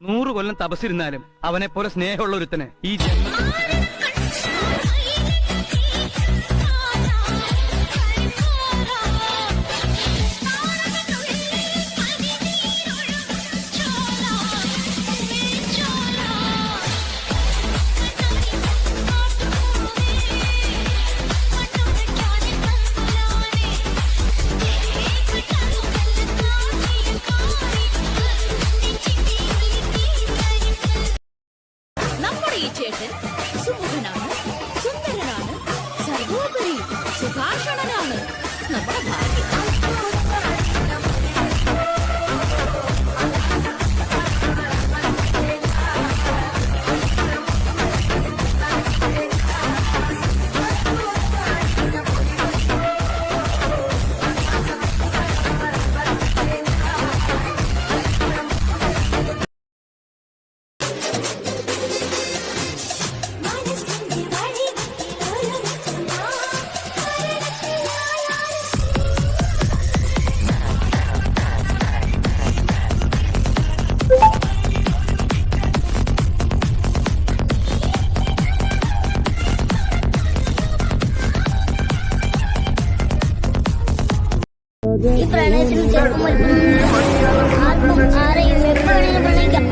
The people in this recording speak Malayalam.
100 കൊല്ലം തപസ്സിരുന്നാലും അവനെ പോലെ സ്നേഹമുള്ള ഒരുത്തന് ഈ ജന്മത്തിൽ ചേട്ടൻ സുമുഖനാണ്, സുന്ദരനാണ്, സർവോപരി സുഭാഷണനാണ്. നമ്മുടെ ഭാഗ്യം. ഈ പ്രണയത്തിന് ചെറുപ്പം ആർക്കും ആരെയും എപ്പോഴെങ്കിലും പ്രണയിക്കാം.